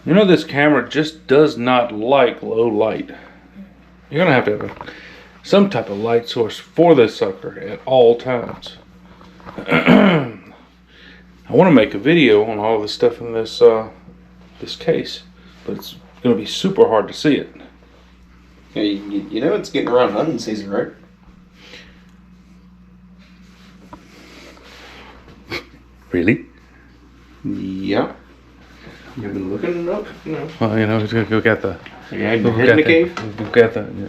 You know, this camera just does not like low light. You're gonna have to have some type of light source for this sucker at all times. I want to make a video on all the stuff in this this case, but it's gonna be super hard to see it. Yeah, you know it's getting around hunting season, right? Really? Yeah. You've been looking it up, you know. Well, you know, we got the. You had your head in the cave? We've got the. Yeah.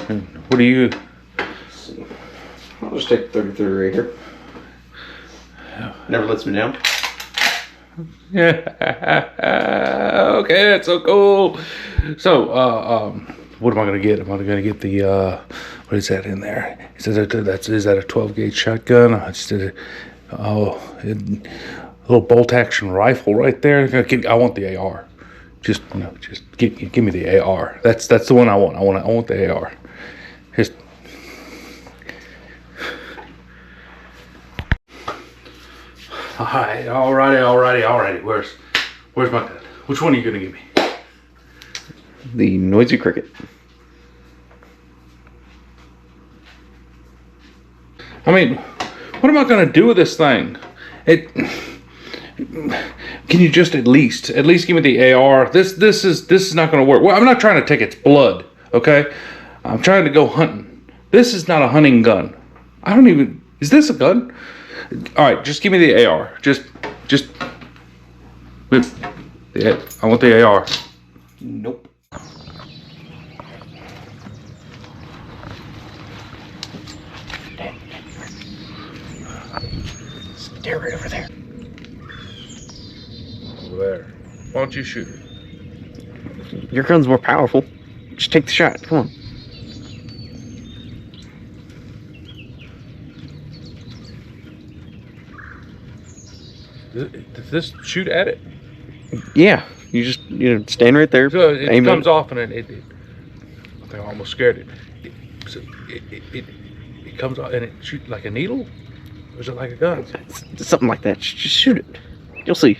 And what do you? Let's see. I'll just take the 33 right here. Never lets me down. Yeah. Okay, that's so cool. So, what am I gonna get? Am I gonna get the what is that in there? Is that a 12 gauge shotgun? I just did a little bolt action rifle right there. I want the AR. Just give me the AR. That's the one I want. I want the AR. Just alrighty. Where's my gun? Which one are you gonna give me? The noisy cricket. I mean, what am I gonna do with this thing? Can you just at least give me the AR? This is not gonna work. Well, I'm not trying to take its blood, okay? I'm trying to go hunting. This is not a hunting gun. I don't even. Is this a gun? All right, just give me the AR. Just. Yeah, I want the AR. Nope. Stay right over there. Over there. Why don't you shoot it? Your gun's more powerful. Just take the shot. Come on. Does this shoot at it? Yeah. You just stand right there. So it aim comes it. off and it I think I almost scared it. It comes off and it shoots like a needle? Or is it like a gun? It's something like that. Just shoot it. You'll see.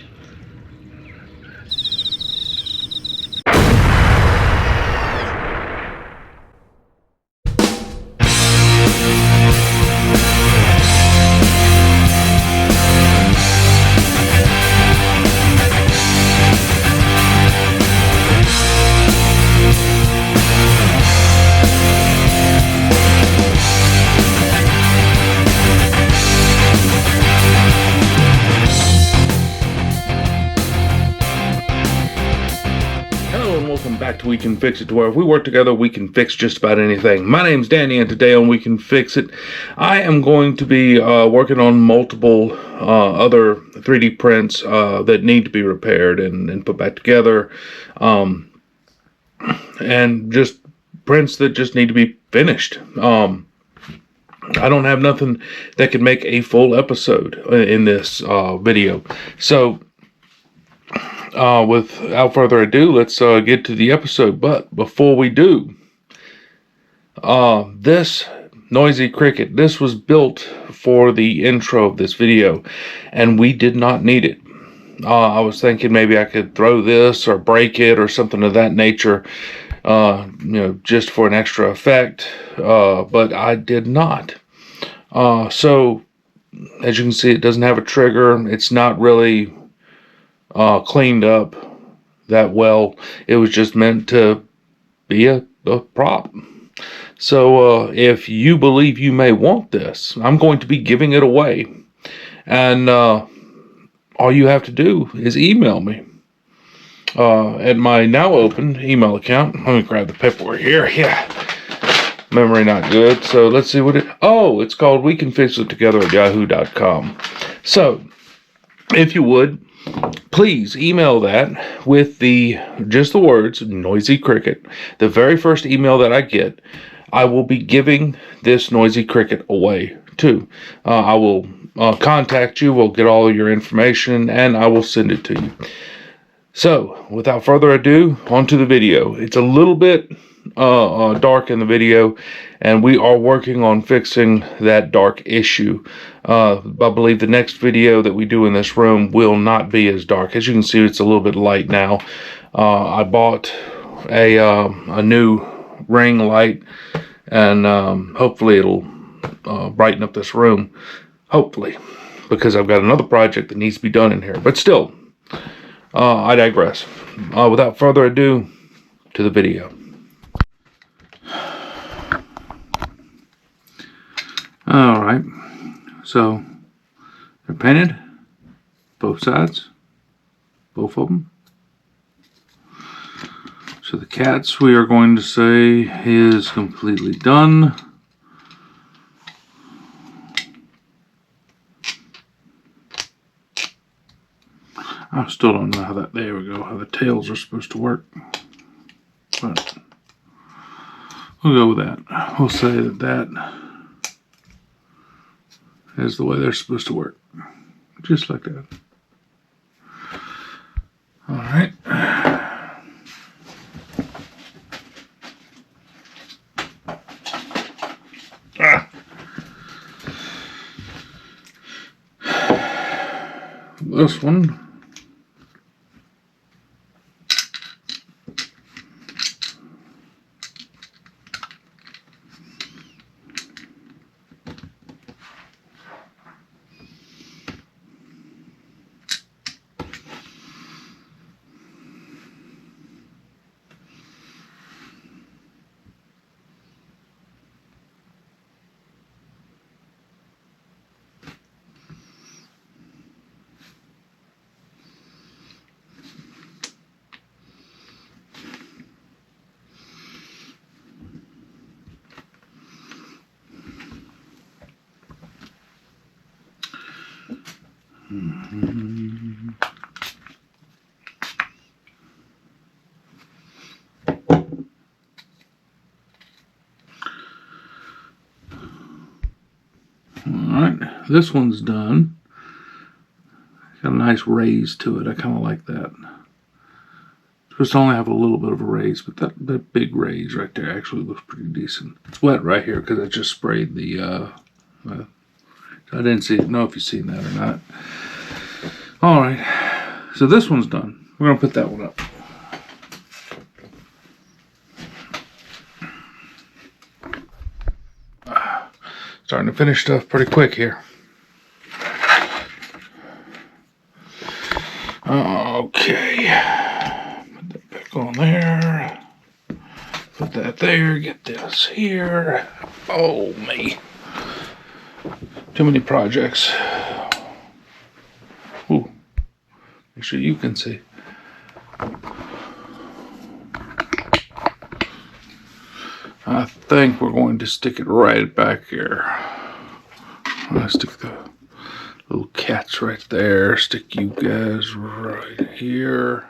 Back to We Can Fix It, to where if we work together, we can fix just about anything. My name's Danny, and today on We Can Fix It, I am going to be working on multiple other 3D prints that need to be repaired and put back together, and just prints that just need to be finished. I don't have nothing that could make a full episode in this video, so without further ado, let's get to the episode. But before we do, this noisy cricket, this was built for the intro of this video, and we did not need it. I was thinking maybe I could throw this or break it or something of that nature, just for an extra effect, but I did not. So as you can see, it doesn't have a trigger. It's not really cleaned up that well. It was just meant to be a prop. So if you believe you may want this, I'm going to be giving it away, and all you have to do is email me at my now open email account. Let me grab the paperwork here. Yeah, memory not good, so let's see what it's called wecanfixittogether@yahoo.com. So if you would, please email that with just the words noisy cricket. The very first email that I get, I will be giving this noisy cricket away too. I will contact you, we'll get all of your information, and I will send it to you. So without further ado, on to the video. It's a little bit dark in the video, and we are working on fixing that dark issue. I believe the next video that we do in this room will not be as dark. As you can see, it's a little bit light now. I bought a new ring light, and hopefully it'll brighten up this room. Hopefully, because I've got another project that needs to be done in here. But still, I digress. Without further ado, to the video. Alright, so they're painted, both sides, both of them. So the cats, we are going to say, is completely done. I still don't know how that, there we go, how the tails are supposed to work. But we'll go with that. We'll say that that is the way they're supposed to work. Just like that. Alright. This one. Alright, this one's done. Got a nice raise to it. I kind of like that. It's supposed to only have a little bit of a raise, but that big raise right there actually looks pretty decent. It's wet right here because I just sprayed the I didn't know if you've seen that or not. Alright, so this one's done. We're going to put that one up. Starting to finish stuff pretty quick here. Okay. Put that back on there. Put that there. Get this here. Oh, me. Too many projects. Ooh. Make sure you can see. I think we're going to stick it right back here. I'm going to stick the little cats right there. Stick you guys right here.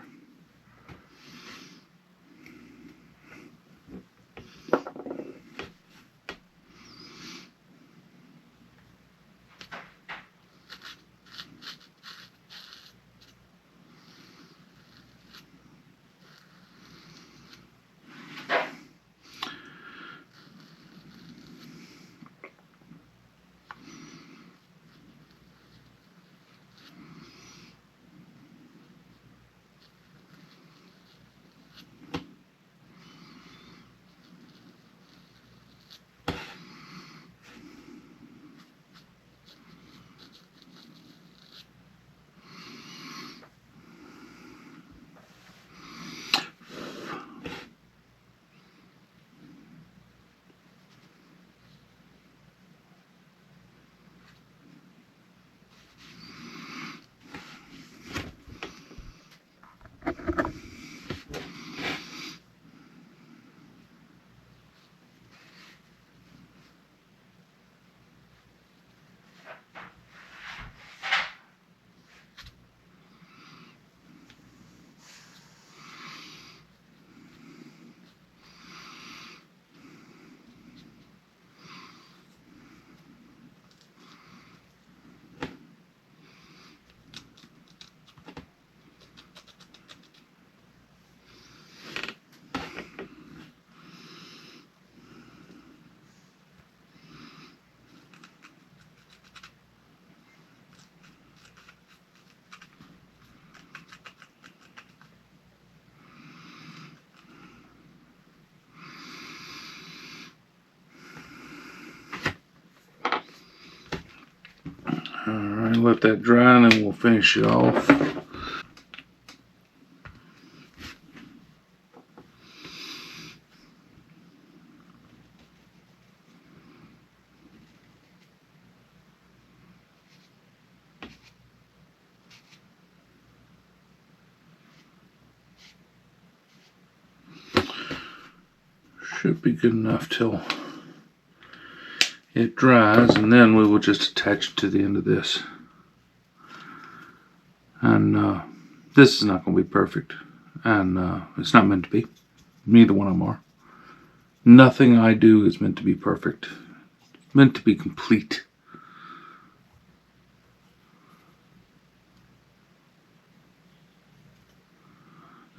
Alright, let that dry and then we'll finish it off. Should be good enough till it dries, and then we will just attach it to the end of this. And this is not going to be perfect, and it's not meant to be. Neither one of them are. Nothing I do is meant to be perfect. It's meant to be complete.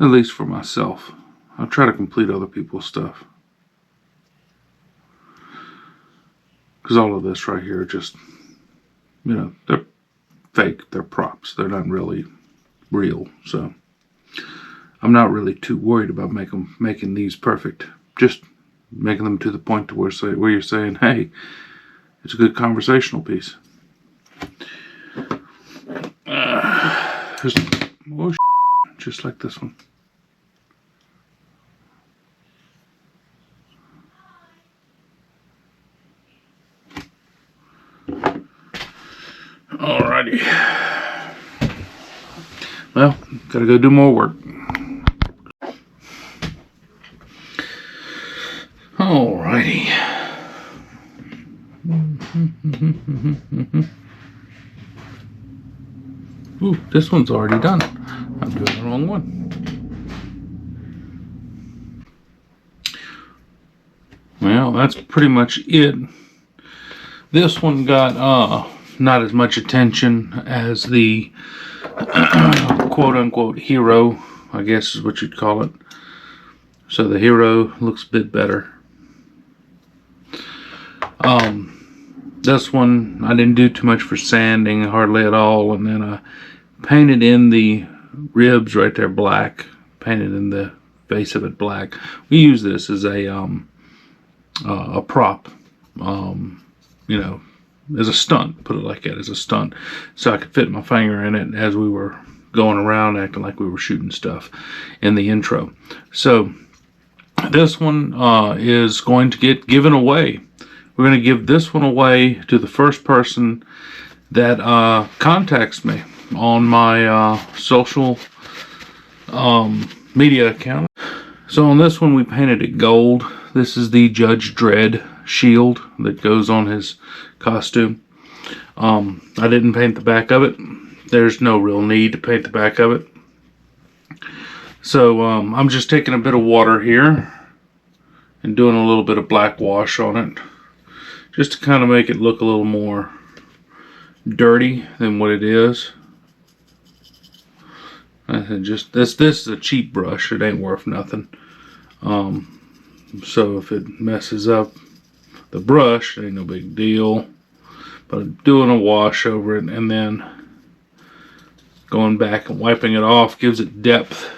At least for myself. I try to complete other people's stuff. Because all of this right here are just, you know, they're fake. They're props. They're not really real. So I'm not really too worried about making these perfect. Just making them to the point to where you're saying, hey, it's a good conversational piece. Just like this one. Alrighty. Well, gotta go do more work. Alrighty. Ooh, this one's already done. I'm doing the wrong one. Well, that's pretty much it. This one got not as much attention as the quote-unquote hero, I guess is what you'd call it. So the hero looks a bit better. This one I didn't do too much for sanding, hardly at all, and then I painted in the ribs right there black, painted in the face of it black. We use this as a prop, you know, as a stunt, put it like that, as a stunt, so I could fit my finger in it as we were going around acting like we were shooting stuff in the intro. So this one is going to get given away. We're going to give this one away to the first person that contacts me on my social media account. So on this one we painted it gold. This is the Judge Dredd shield that goes on his costume. I didn't paint the back of it. There's no real need to paint the back of it. So I'm just taking a bit of water here and doing a little bit of black wash on it, just to kind of make it look a little more dirty than what it is. And just this is a cheap brush. It ain't worth nothing. So if it messes up the brush, it ain't no big deal. But doing a wash over it and then going back and wiping it off gives it depth.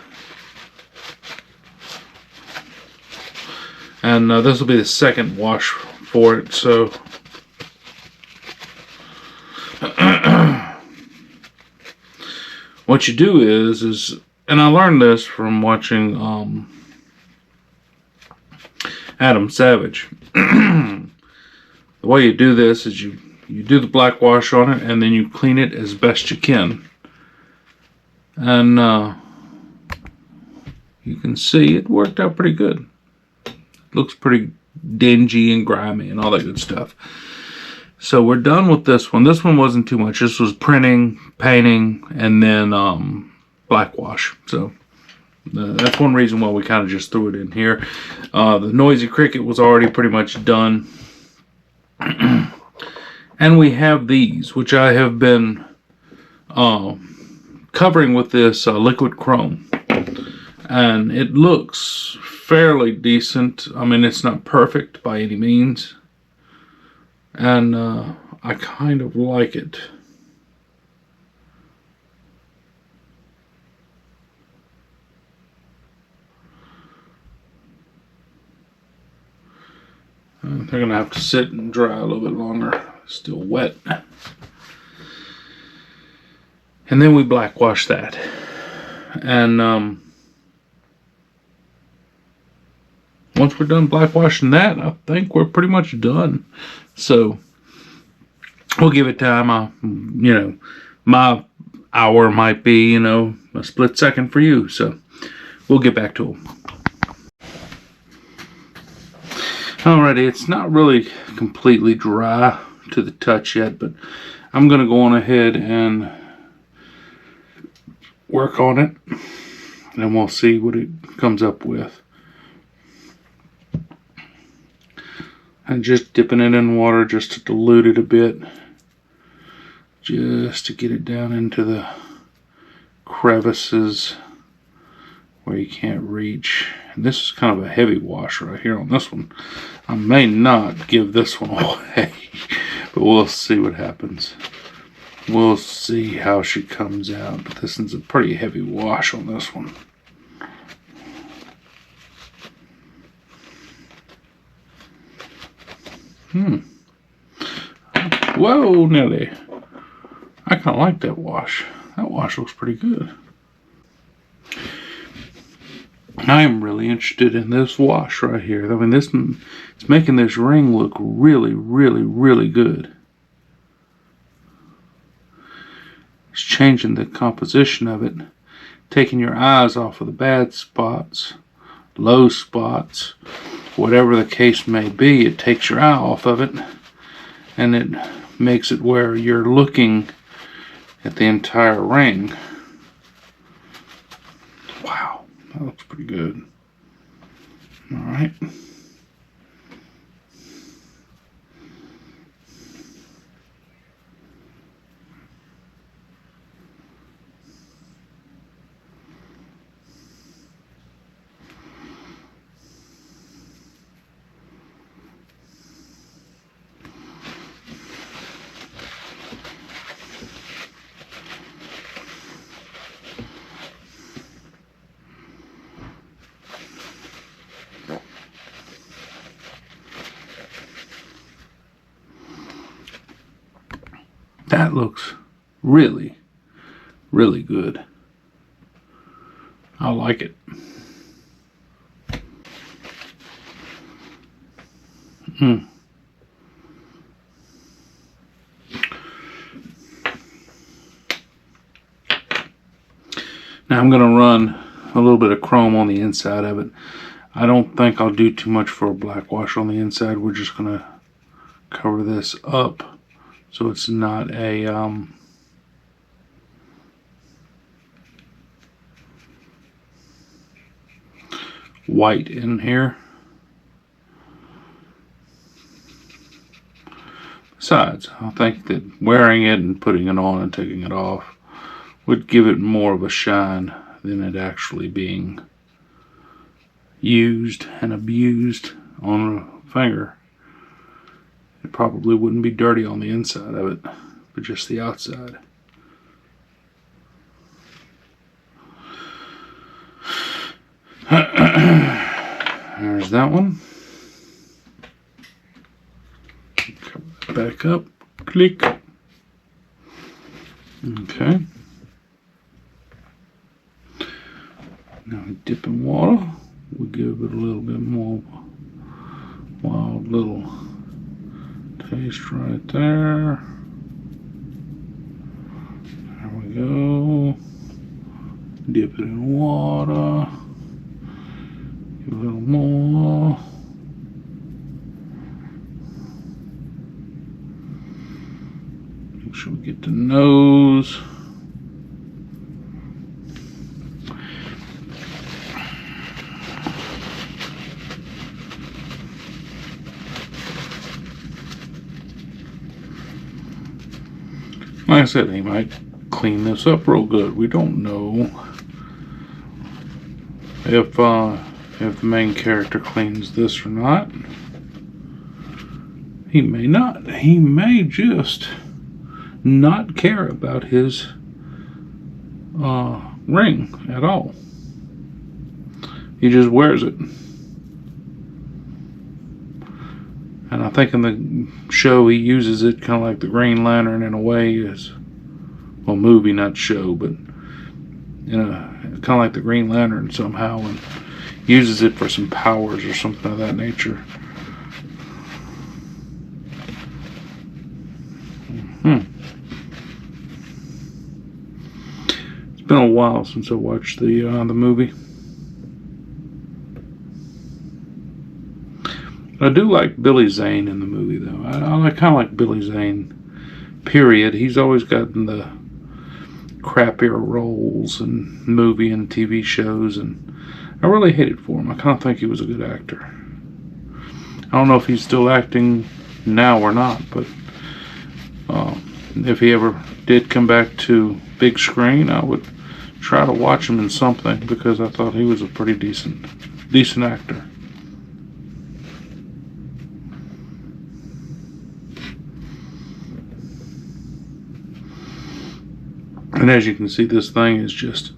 And this will be the second wash for it. So what you do is, and I learned this from watching Adam Savage. The way you do this is you do the black wash on it and then you clean it as best you can. And you can see it worked out pretty good. Looks pretty dingy and grimy and all that good stuff. So we're done with this one. This one wasn't too much. This was printing, painting, and then black wash. So that's one reason why we kind of just threw it in here. The Noisy Cricket was already pretty much done. And we have these, which I have been covering with this liquid chrome. And it looks fairly decent. I mean, it's not perfect by any means. And I kind of like it. They're going to have to sit and dry a little bit longer. Still wet. And then we black wash that. And once we're done black washing that, I think we're pretty much done. So we'll give it time. You know, my hour might be, you know, a split second for you. So we'll get back to them. Alrighty, it's not really completely dry to the touch yet, but I'm going to go on ahead and work on it, and we'll see what it comes up with. And just dipping it in water just to dilute it a bit, just to get it down into the crevices where you can't reach. And this is kind of a heavy wash right here on this one. I may not give this one away, but we'll see what happens. We'll see how she comes out. But this one's a pretty heavy wash on this one. Whoa, Nelly. I kind of like that wash. That wash looks pretty good. I am really interested in this wash right here. I mean, it's making this ring look really, really, really good. It's changing the composition of it, taking your eyes off of the bad spots, low spots, whatever the case may be. It takes your eye off of it, and it makes it where you're looking at the entire ring. Wow. That looks pretty good. All right. That looks really, really good. I like it. Now I'm going to run a little bit of chrome on the inside of it. I don't think I'll do too much for a black wash on the inside. We're just going to cover this up so it's not a white in here. Besides, I think that wearing it and putting it on and taking it off would give it more of a shine than it actually being used and abused on a finger. It probably wouldn't be dirty on the inside of it, but just the outside. There's that one. Back up, click. Okay. Now we dip in water. We give it a little bit more wild little taste right there. There we go. Dip it in water. Give it a little more. Make sure we get the nose. Like I said, he might clean this up real good. We don't know if the main character cleans this or not. He may not. He may just not care about his ring at all. He just wears it. And I think in the show he uses it kind of like the Green Lantern in a way, as well, movie, not show, but kind of like the Green Lantern somehow, and uses it for some powers or something of that nature. It's been a while since I watched the movie. I do like Billy Zane in the movie, though. I kind of like Billy Zane, period. He's always gotten the crappier roles in movie and TV shows, and I really hated for him. I kind of think he was a good actor. I don't know if he's still acting now or not, but if he ever did come back to big screen, I would try to watch him in something, because I thought he was a pretty decent actor. And as you can see, this thing is just,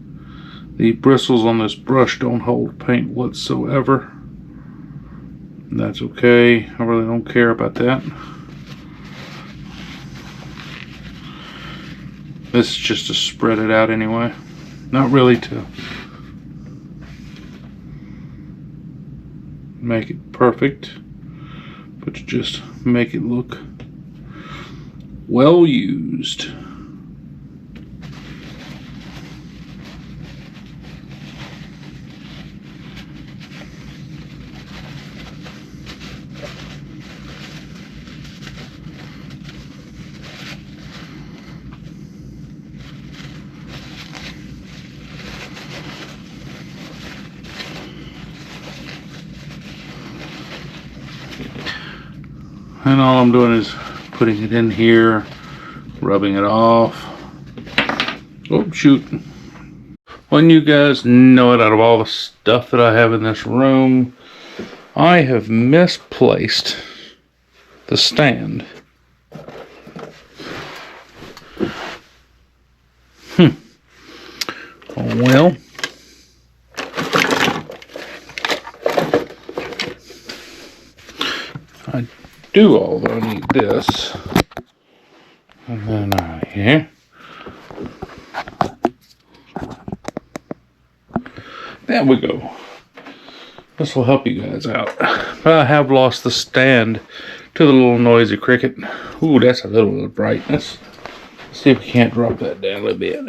the bristles on this brush don't hold paint whatsoever. And that's okay. I really don't care about that. This is just to spread it out anyway. Not really to make it perfect, but to just make it look well used. And all I'm doing is putting it in here, rubbing it off. Oh, shoot. When you guys know it, out of all the stuff that I have in this room, I have misplaced the stand. Oh, well. I do, although I need this. And then out of here. There we go. This will help you guys out. But I have lost the stand to the little noisy cricket. Ooh, that's a little bit of brightness. Let's see if we can't drop that down a little bit.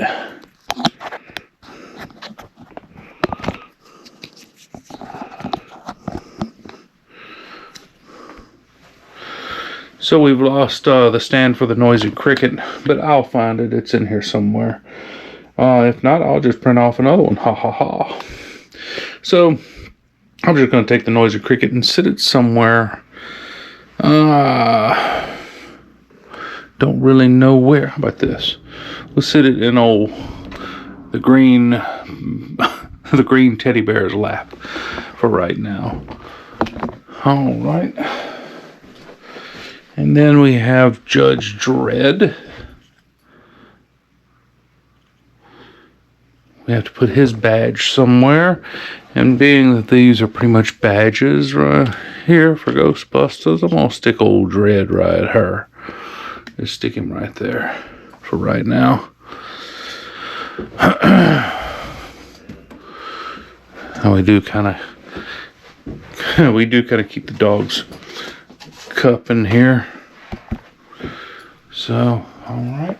So we've lost the stand for the noisy cricket, but I'll find it. It's in here somewhere. If not, I'll just print off another one. Ha ha ha. So I'm just going to take the noisy cricket and sit it somewhere. Don't really know where. How about this? We'll sit it in the green the green teddy bear's lap for right now. All right. And then we have Judge Dredd. We have to put his badge somewhere. And being that these are pretty much badges right here for Ghostbusters, I'm going to stick old Dredd right here. Just stick him right there for right now. And we do kind of keep the dog's cup in here. So, all right.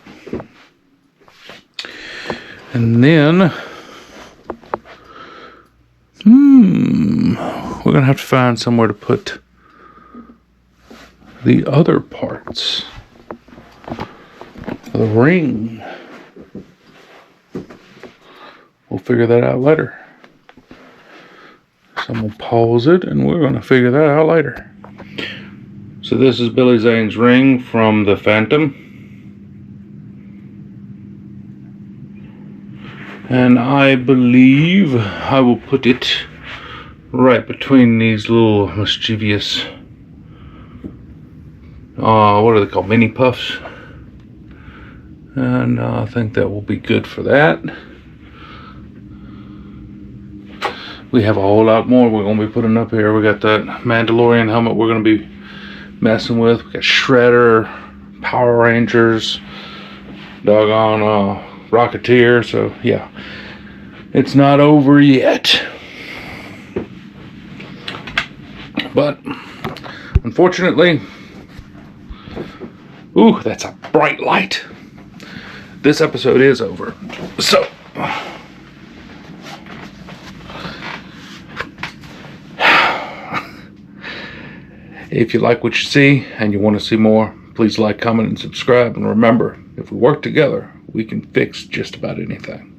And then we're gonna have to find somewhere to put the other parts. The ring. We'll figure that out later. So I'm gonna pause it and we're gonna figure that out later. So this is Billy Zane's ring from the Phantom. And I believe I will put it right between these little mischievous, what are they called, mini puffs. And I think that will be good for that. We have a whole lot more we're going to be putting up here. We got that Mandalorian helmet we're going to be messing with. We got Shredder, Power Rangers, doggone Rocketeer. So yeah, it's not over yet. But unfortunately, ooh, that's a bright light. This episode is over. So if you like what you see and you want to see more, please like, comment, and subscribe. And remember, if we work together, we can fix just about anything.